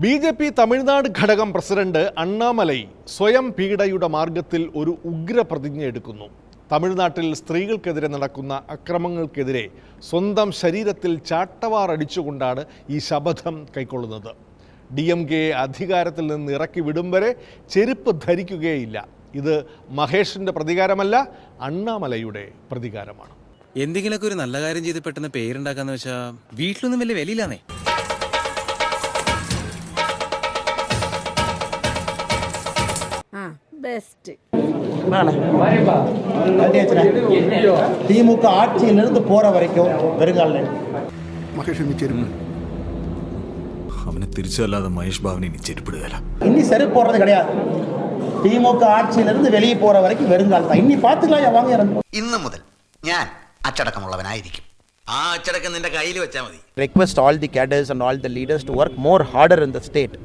BJP. Tamil Nadu ഘടകം president Annamalai സ്വയം പീഡയുടെ മാർഗത്തിൽ ഒരു ഉഗ്രപ്രതിജ്ഞ എടുക്കുന്നു. തമിഴ്നാട്ടിൽ സ്ത്രീകൾക്കെതിരെ നടക്കുന്ന അക്രമങ്ങൾക്കെതിരെ സ്വന്തം ശരീരത്തിൽ ചാട്ടവാർ അടിച്ചുകൊണ്ടാണ് ഈ ശപഥം കൈക്കൊള്ളുന്നത്. DMK അധികാരത്തിൽ നിന്ന് ഇറക്കി വിടും വരെ ചെരുപ്പ് ധരിക്കുകയില്ല. ഇത് മഹേഷിന്റെ പ്രതികാരമല്ല, അണ്ണാമലയുടെ പ്രതികാരമാണ്. എന്തെങ്കിലുമൊക്കെ ഒരു നല്ല കാര്യം ചെയ്ത് പെട്ടെന്ന് പേരുണ്ടാക്കാന്ന് വെച്ചാൽ വീട്ടിലൊന്നും വലിയ വിലയില്ലാന്നേ. திமுக ஆட்சியிலிருந்து போற வரைக்கும் வருங்கால അവനെ തിരിച്ചല്ലാതെ മഹേഷ് ബാബുനെ ഇനി ചെരുപ്പിടുകയല്ല. இனி செருப்பு போடுறது கிடையாது. திமுக ஆட்சியிலிருந்து வெளியே போற வரைக்கும் வருங்காலம் தான். இனி பாத்துக்கலாம் வாங்க இறந்து. ഇന്ന് മുതൽ ഞാൻ അച്ചടക്കമുള്ളവനായിരിക്കും. ആ അച്ചടക്കം നിന്റെ കയ്യിൽ വെച്ചാൽ മതി. Request all the cadres and all the leaders to work more harder in the state.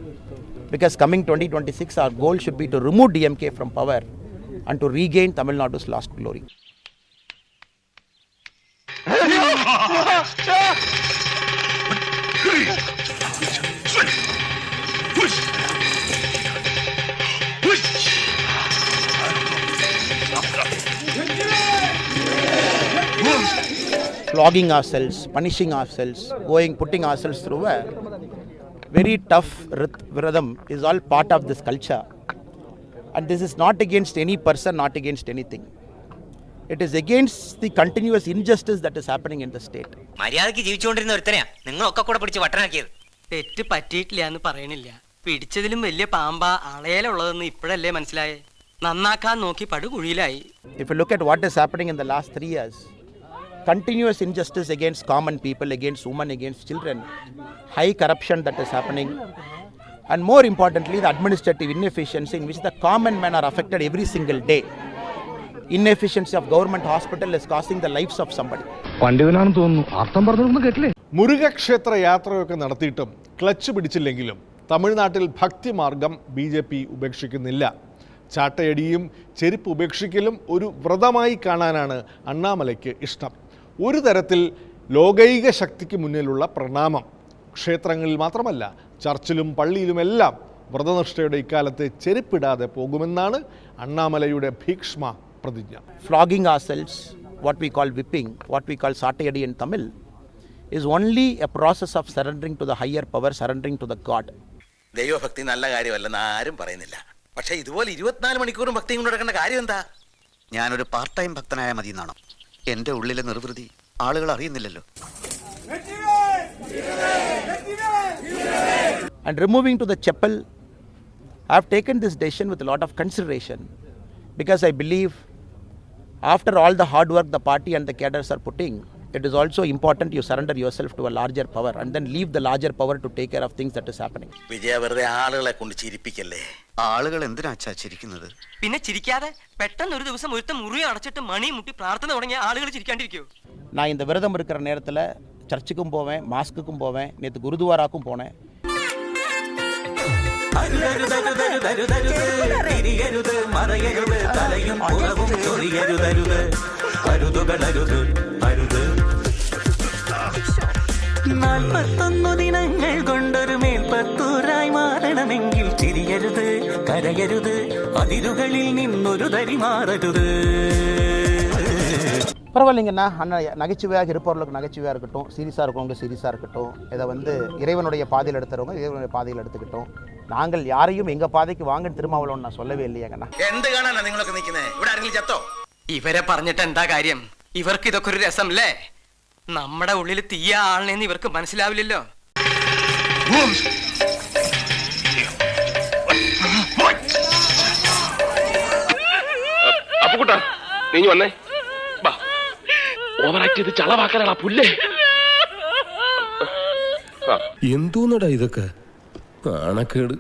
Because coming 2026 our goal should be to remove DMK from power and to regain Tamil Nadu's lost glory. Flogging ourselves, punishing ourselves, putting ourselves through a very tough rhythm is all part of this culture. And this is not against any person, not against anything. It is against the continuous injustice that is happening in the state. മര്യാദയ്ക്ക് ജീവിച്ചുകൊണ്ടിരുന്ന ഒരുത്തനെയാ നിങ്ങളൊക്കെ കൂടെ പിടിച്ച് വട്ടനാക്കിയത്. തെറ്റ് പറ്റിയിട്ടില്ല എന്ന് പറയണില്ല. പിടിച്ചതിലും വലിയ പാമ്പ അളയിലുള്ളതെന്ന് ഇപ്പോഴല്ലേ മനസ്സിലായേ. നന്നാക്കാൻ നോക്കി പടുകുഴിയിലായി. If you look at what is happening in the last 3 years, continuous injustice against common people, against women, against children, high corruption that is happening, and more importantly the administrative inefficiency in which the common men are affected every single day. Inefficiency of government hospital is costing the lives of somebody. പണ്ഡിതനാണെന്ന് തോന്നുന്നു. അർത്ഥം പറഞ്ഞൊന്നും കേട്ടില്ലേ? മുരുകക്ഷേത്ര യാത്രയൊക്കെ നടത്തിയിട്ടും clutch പിടിച്ചില്ലെങ്കിലും തമിഴ്നാട്ടിൽ ഭക്തിമാർഗം BJP ഉപേക്ഷിക്കുന്നില്ല. ചാട്ടയടിയും ചെരുപ്പ് ഉപേക്ഷിക്കലും ഒരു വ്രതമായി കാണാനാണ് അണ്ണാമലയ്ക്ക് ഇഷ്ടം. ഒരു തരത്തിൽ ലോകൈക ശക്തിക്ക് മുന്നിലുള്ള പ്രണാമം. ക്ഷേത്രങ്ങളിൽ മാത്രമല്ല, ചർച്ചിലും പള്ളിയിലുമെല്ലാം വ്രതനിഷ്ഠയുടെ ഇക്കാലത്ത് ചെരുപ്പിടാതെ പോകുമെന്നാണ് അണ്ണാമലയുടെ ഭീക്ഷ്മ പ്രതിജ്ഞ. Flogging ourselves, what we call whipping, what we call satayadi in Tamil, is only a process of surrendering to the higher power, surrendering to the God. ദൈവഭക്തി നല്ല കാര്യമല്ലെന്ന് ആരും പറയുന്നില്ല. പക്ഷേ ഇതുപോലെ 24 മണിക്കൂറും ഭക്തിയും കൊണ്ട് നടക്കേണ്ട കാര്യം എന്താ? ഞാനൊരു പാർട്ട് ടൈം ഭക്തനായ മതി എന്നാണോ? എൻ്റെ ഉള്ളിലെ നിർവൃതി ആളുകൾ അറിയുന്നില്ലല്ലോ. And removing to the chapel, I have taken this decision with a lot of consideration because I believe after all the hard work the party and the cadres are putting, it is also important you surrender yourself to a larger power and then leave the larger power to take care of things that is happening. വിജയ വെറുതെ ആളുകളെ കൊണ്ട് ചിരിപ്പിക്കല്ലേ. ആളുകൾ എന്തിനാ ചിരിക്കുന്നത്? പിന്നെ ചിരിക്കാതെ പെട്ടെന്ന് ഒരു ദിവസം ഒരുത്ത മുറി അടച്ചിട്ട് മണി മുട്ടി പ്രാർത്ഥന തുടങ്ങിയ ஆளுകൾ ചിരിക്കാണ്ടിരിക്കോ? நான் இந்த விரதம் இருக்கிற நேரத்தில் சர்ச்சுக்கும் போவேன், மாஸ்க்குக்கும் போவேன், நேற்று குருதுவாராக்கும் போனேன். ദിനങ്ങൾ കൊണ്ടൊരു മേൽപ്പത്തൂരായി മാറണമെങ്കിൽ ചിരിയരുത്, കരയരുത്, അതിരുകളിൽ നിന്നൊരു തരി മാറരുത്. பரவாயில்லைங்கண்ணா, அண்ணன் நகைச்சுவையாக இருப்பவர்களுக்கு நகைச்சுவையாக இருக்கட்டும், சீரியஸாக இருக்கவங்க சீரியஸாக இருக்கட்டும், இதை இறைவனுடைய பாதையில் எடுத்துறவங்க இறைவனுடைய பாதையில் எடுத்துக்கிட்டோம். நாங்கள் யாரையும் எங்கள் பாதைக்கு வாங்கன்னு திருமாவளவன் நான் சொல்லவே இல்லையாங்கண்ணா. എന്ത് കാണാനാ നിങ്ങളൊക്കെ നിൽക്കുന്നത്? ഇവിടെ ആരെങ്കിലും ചത്തോ? ഇവരെ പറഞ്ഞിട്ട് എന്താ കാര്യം? ഇവർക്ക് ഇതൊക്കെ ഒരു രസമല്ലേ? നമ്മുടെ ഉള്ളിൽ തീയ ആളിനെന്ന് ഇവർക്ക് മനസ്സിലാവില്ലല്ലോ. അപ്പുകുട്ടാ, നീ വന്നേ. ഓവറാക്ട് ചെയ്ത് ചളവാക്കാനാ പുല്ലേ. എന്തോന്നടാ ഇതൊക്കെ? കാണക്കേട്.